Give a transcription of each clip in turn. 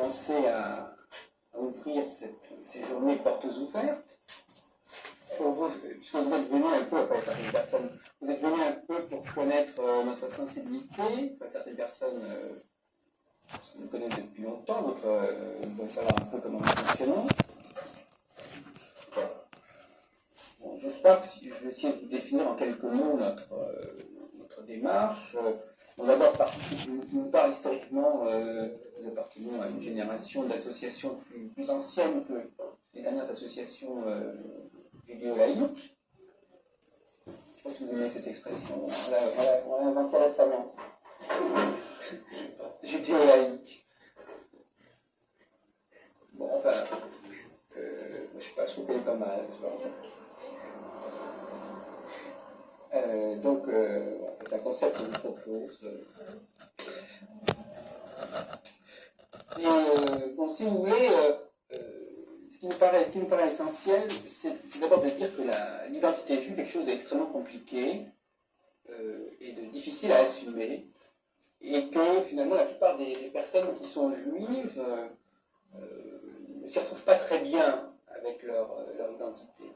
commencé à ouvrir ces journées portes ouvertes. Puisque vous êtes venu un peu, enfin certaines personnes, vous êtes venu un peu pour connaître notre sensibilité, enfin, certaines personnes nous connaissent depuis longtemps, d'autres veulent savoir un peu comment nous fonctionnons. Bon, je crois que si je vais essayer de vous définir en quelques mots notre démarche. Bon, d'abord, d'une part, historiquement, nous appartenons à une génération d'associations plus anciennes que les dernières associations judéo-laïques. Je ne sais pas si vous aimez cette expression. On l'a inventée récemment. Judéo-laïque. Bon, enfin, je ne sais pas, je trouve qu'elle est pas mal. Donc, c'est un concept que je vous propose. Et bon, si vous voulez, ce qui nous paraît essentiel, c'est d'abord de dire que l'identité juive est quelque chose d'extrêmement compliqué et de difficile à assumer, et que finalement la plupart des personnes qui sont juives ne s'y retrouvent pas très bien avec leur identité.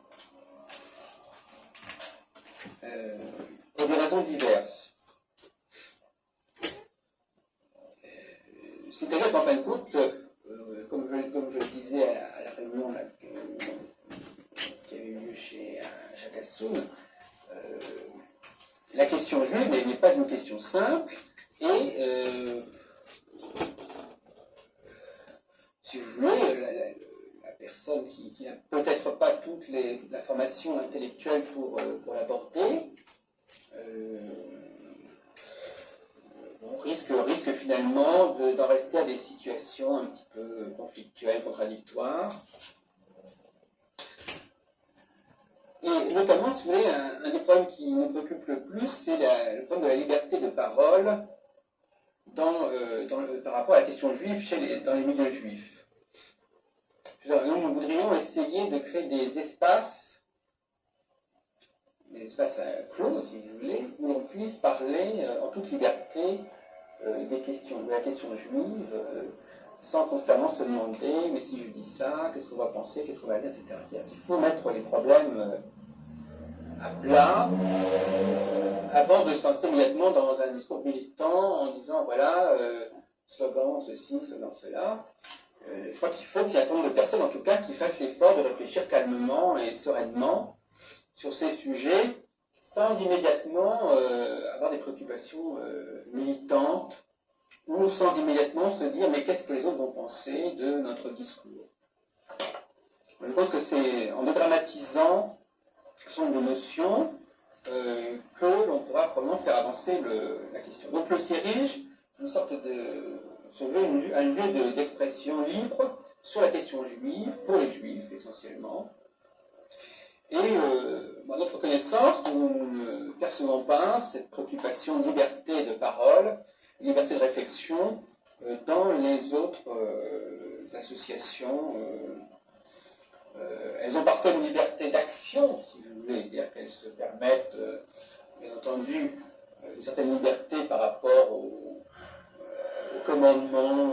Pour des raisons diverses. C'est-à-dire qu'en fin de compte, comme je le disais à la réunion là, qui avait eu lieu chez Kassoun, la question juive n'est pas une question simple, et si vous voulez, la personne qui n'a peut-être pas toute la formation intellectuelle pour l'aborder, risque finalement d'en rester à des situations un petit peu conflictuelles, contradictoires. Et notamment, si vous voulez, un des problèmes qui nous préoccupe le plus, c'est le problème de la liberté de parole par rapport à la question juive dans les milieux juifs. Nous voudrions essayer de créer des espaces clos, si vous voulez, où l'on puisse parler en toute liberté de la question juive, sans constamment se demander, mais si je dis ça, qu'est-ce qu'on va penser, qu'est-ce qu'on va dire, etc. Il faut mettre les problèmes à plat avant de se lancer immédiatement dans un discours militant en disant, voilà, slogan ceci, slogan cela. Je crois qu'il faut qu'il y ait un certain nombre de personnes, en tout cas, qui fassent l'effort de réfléchir calmement et sereinement sur ces sujets, sans immédiatement avoir des préoccupations militantes, ou sans immédiatement se dire mais qu'est-ce que les autres vont penser de notre discours. Je pense que c'est en dédramatisant ce sont de notions que l'on pourra probablement faire avancer la question. Donc le CERIJ, une sorte se veut un lieu d'expression libre sur la question juive, pour les juifs essentiellement. Et à notre connaissance, nous ne percevons pas cette préoccupation de liberté de parole, liberté de réflexion dans les autres associations. Elles ont parfois une liberté d'action, si vous voulez, c'est-à-dire qu'elles se permettent, bien entendu, une certaine liberté par rapport au commandement,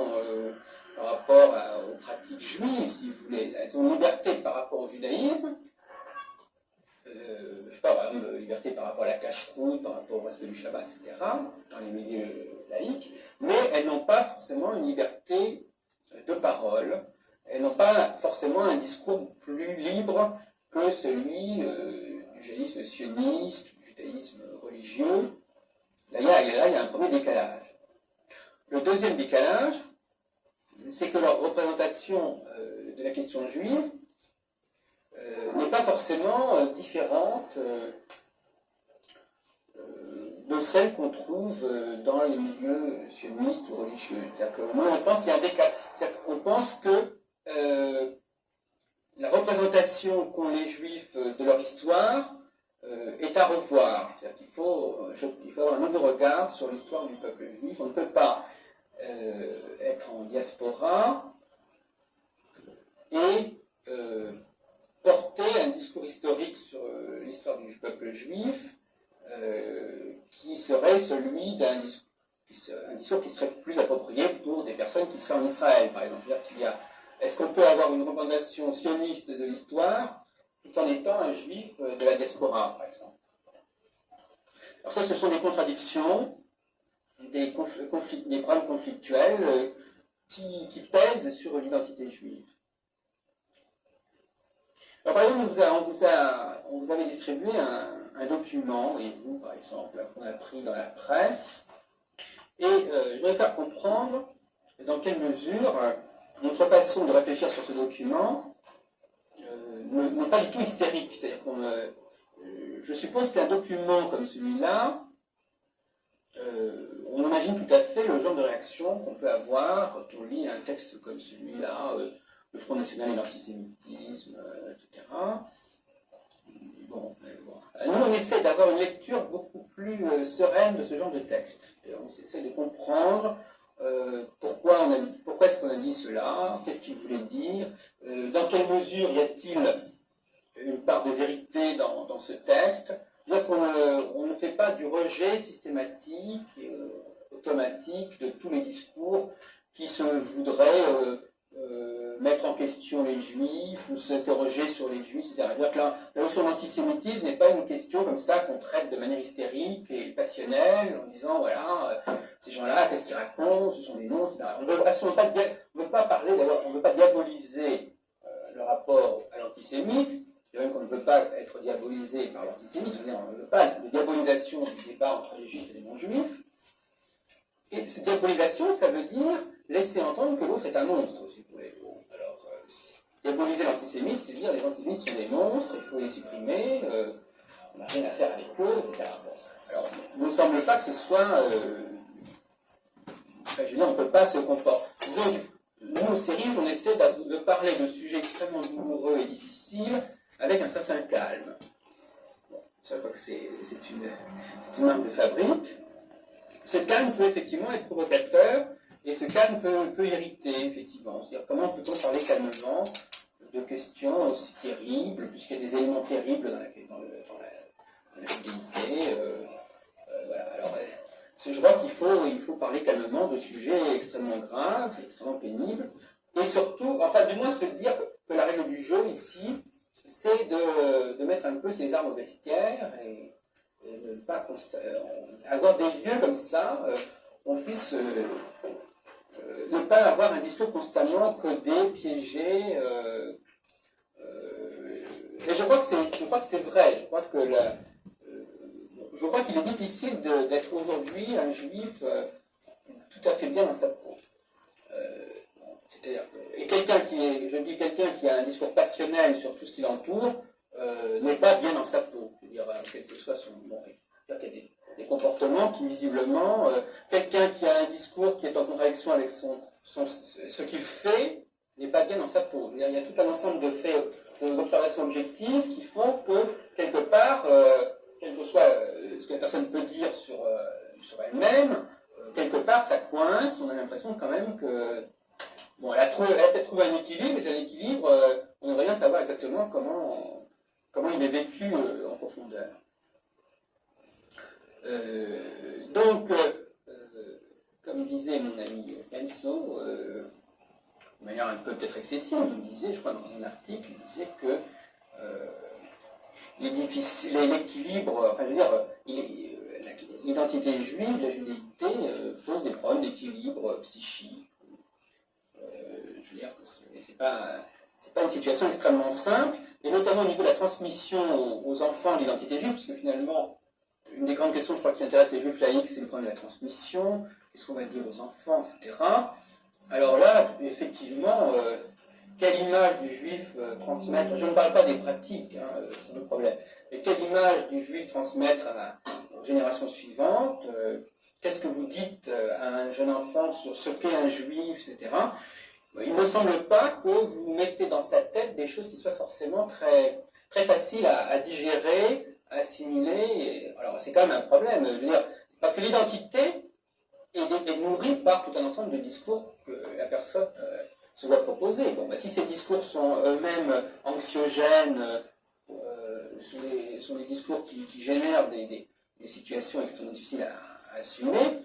par rapport aux pratiques juives, si vous voulez. Elles ont une liberté par rapport au judaïsme, je ne sais pas, par exemple, liberté par rapport à la cache-route, par rapport au respect du Shabbat, etc., dans les milieux laïques, mais elles n'ont pas forcément une liberté de parole, elles n'ont pas forcément un discours plus libre que celui du judaïsme sioniste, du judaïsme religieux. Là, il y a un premier décalage. Le deuxième décalage, c'est que leur représentation de la question juive n'est pas forcément différente de celle qu'on trouve dans les milieux sionistes ou religieux. C'est-à-dire que nous, on pense qu'il y a un décalage. On pense que la représentation qu'ont les Juifs de leur histoire est à revoir. C'est-à-dire qu'il faut avoir un nouveau regard sur l'histoire du peuple juif. On ne peut pas être en diaspora et porter un discours historique sur l'histoire du peuple juif qui serait celui d'un discours un discours qui serait plus approprié pour des personnes qui seraient en Israël, par exemple. Est-ce qu'on peut avoir une représentation sioniste de l'histoire tout en étant un juif de la diaspora, par exemple? Alors ça, ce sont des contradictions, des problèmes conflictuels qui pèsent sur l'identité juive. Alors, par exemple, on vous avait distribué un document, et vous, par exemple, qu'on a pris dans la presse, et je voudrais faire comprendre dans quelle mesure notre façon de réfléchir sur ce document n'est pas du tout hystérique. C'est-à-dire je suppose qu'un document comme celui-là, on imagine tout à fait le genre de réaction qu'on peut avoir quand on lit un texte comme celui-là, le Front National et l'antisémitisme, etc. Bon. Nous, on essaie d'avoir une lecture beaucoup plus sereine de ce genre de texte. On essaie de comprendre pourquoi est-ce qu'on a dit cela, qu'est-ce qu'il voulait dire, dans quelle mesure y a-t-il une part de vérité dans ce texte. Donc on ne fait pas du rejet systématique, automatique de tous les discours qui se voudraient mettre en question les juifs ou s'interroger sur les juifs, etc. C'est-à-dire que la notion d'antisémitisme n'est pas une question comme ça qu'on traite de manière hystérique et passionnelle en disant voilà, ces gens-là, qu'est-ce qu'ils racontent, ce sont des noms, etc. On ne veut absolument pas, on ne veut pas diaboliser le rapport à l'antisémite. C'est même qu'on ne veut pas être diabolisé par l'antisémite, on ne veut pas de diabolisation du débat entre les juifs et les non-juifs. Et cette diabolisation, ça veut dire laisser entendre que l'autre est un monstre, si vous voulez. Alors, diaboliser l'antisémite, c'est dire les antisémites sont des monstres, il faut les supprimer, on n'a rien à faire avec eux, etc. Alors, il ne me semble pas que ce soit... je veux dire, on ne peut pas se comporter. Disons, nous, aux séries, on essaie de parler de sujets extrêmement douloureux et difficiles avec un certain calme. Bon, je crois que c'est une marque de fabrique. Ce calme peut effectivement être provocateur, et ce calme peut irriter, effectivement. C'est-à-dire, comment peut-on parler calmement de questions aussi terribles, puisqu'il y a des éléments terribles dans la fidélité. Voilà. Alors, je crois qu'il faut parler calmement de sujets extrêmement graves, extrêmement pénibles, et surtout, enfin, du moins se dire que la règle du jeu, ici, c'est de mettre un peu ses armes au vestiaire, et ne pas avoir des lieux comme ça, on puisse ne pas avoir un discours constamment codé, piégé. Et je crois que c'est vrai. Je crois qu'il est difficile d'être aujourd'hui un juif tout à fait bien dans sa peau. Et quelqu'un qui a un discours passionnel sur tout ce qui l'entoure n'est pas bien dans sa peau. Je veux dire, quel que soit son... Bon, il y a des comportements qui, visiblement, quelqu'un qui a un discours qui est en contradiction avec ce qu'il fait, n'est pas bien dans sa peau. Il y a tout un ensemble de faits, d'observations objectives qui font que, quelque part, quel que soit ce que la personne peut dire sur elle-même, quelque part, ça coince. On a l'impression quand même que... Bon, elle a peut-être trouvé un équilibre, mais un équilibre, on aimerait bien savoir exactement comment il est vécu en profondeur. Donc, comme disait mon ami Enzo, de manière un peu peut-être excessive, il disait, je crois dans un article, il disait que l'équilibre, enfin je veux dire, l'identité juive, la judéité, pose des problèmes d'équilibre psychique. Je veux dire que c'est pas une situation extrêmement simple, et notamment au niveau de la transmission aux enfants de l'identité juive, parce que finalement, une des grandes questions, je crois, qui intéresse les juifs laïcs, c'est le problème de la transmission, qu'est-ce qu'on va dire aux enfants, etc. Alors là, effectivement, quelle image du juif transmettre, je ne parle pas des pratiques, hein, c'est le problème, mais quelle image du juif transmettre aux générations suivantes, qu'est-ce que vous dites à un jeune enfant sur ce qu'est un juif, etc. Il ne me semble pas que vous mettez dans sa tête des choses qui soient forcément très, très faciles à digérer, à assimiler. Alors c'est quand même un problème, je veux dire, parce que l'identité est nourrie par tout un ensemble de discours que la personne se voit proposer. Bon, si ces discours sont eux-mêmes anxiogènes, sont des discours qui génèrent des situations extrêmement difficiles à assumer,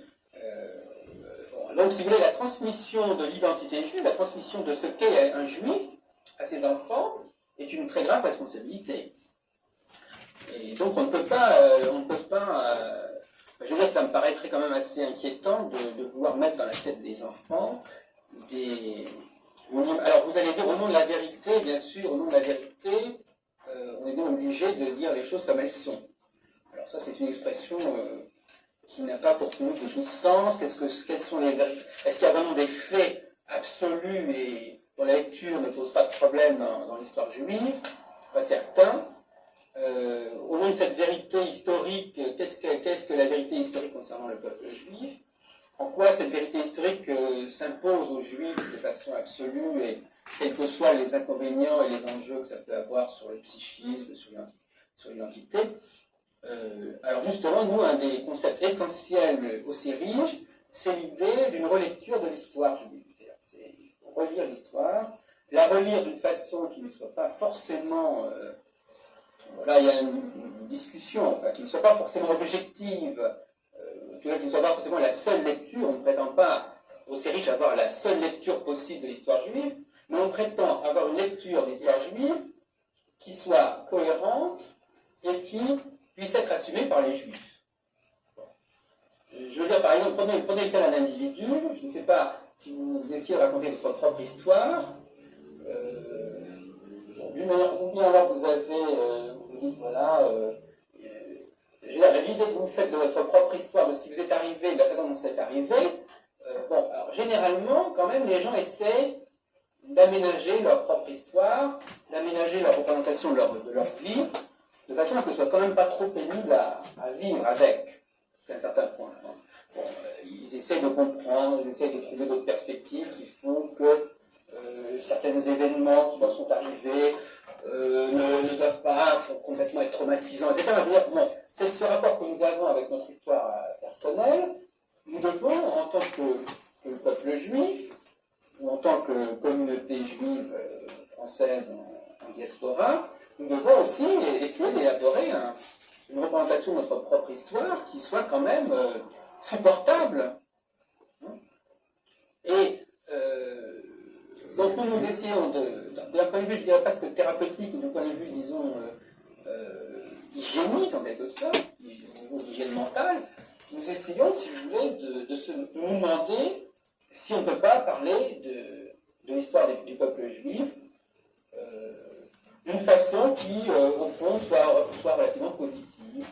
Donc, si vous voulez, la transmission de l'identité juive, la transmission de ce qu'est un juif à ses enfants, est une très grave responsabilité. Et donc, on ne peut pas, je veux dire, ça me paraîtrait quand même assez inquiétant de vouloir mettre dans la tête des enfants des... Alors, vous allez dire, au nom de la vérité, bien sûr, au nom de la vérité, on est bien obligé de dire les choses comme elles sont. Alors ça, c'est une expression qui n'a pas pour nous de tout sens. Quels sont les vérités? Est-ce qu'il y a vraiment des faits absolus et dont la lecture ne pose pas de problème dans l'histoire juive? Pas certain. Au nom de cette vérité historique, qu'est-ce que la vérité historique concernant le peuple juif? En quoi cette vérité historique s'impose aux juifs de façon absolue, et quels que soient les inconvénients et les enjeux que ça peut avoir sur le psychisme, sur l'identité? Alors justement, nous, un des concepts essentiels aussi riches, c'est l'idée d'une relecture de l'histoire juive. C'est relire l'histoire, la relire d'une façon qui ne soit pas forcément... là, il y a une discussion, qui ne soit pas forcément objective, qui ne soit pas forcément la seule lecture. On ne prétend pas, aussi riche, avoir la seule lecture possible de l'histoire juive, mais on prétend avoir une lecture de l'histoire juive qui soit cohérente et qui puisse être assumée par les juifs. Je veux dire, par exemple, prenez le cas d'un individu, je ne sais pas si vous essayez de raconter votre propre histoire, ou bien alors vous dites, voilà, l'idée que vous faites de votre propre histoire, de ce qui vous est arrivé, de la façon dont c'est arrivé, bon, alors généralement, quand même, les gens essaient d'aménager leur propre histoire, d'aménager leur représentation de leur vie, de façon à ce que ce soit quand même pas trop pénible à vivre avec, jusqu'à un certain point. Bon, ils essaient de comprendre, ils essaient de trouver d'autres perspectives qui font que certains événements qui leur sont arrivés ne doivent pas complètement être traumatisants, etc. Bon, c'est ce rapport que nous avons avec notre histoire personnelle. Nous devons, en tant que peuple juif, ou en tant que communauté juive française en diaspora, nous devons aussi essayer d'élaborer une représentation de notre propre histoire qui soit quand même supportable. Et donc nous essayons, d'un point de vue, je dirais presque thérapeutique, ou d'un point de vue, disons, hygiénique en quelque sorte, au niveau d'hygiène mentale, nous essayons, si vous voulez, de nous demander si on ne peut pas parler de l'histoire du peuple juif d'une façon qui, au fond, soit relativement positive,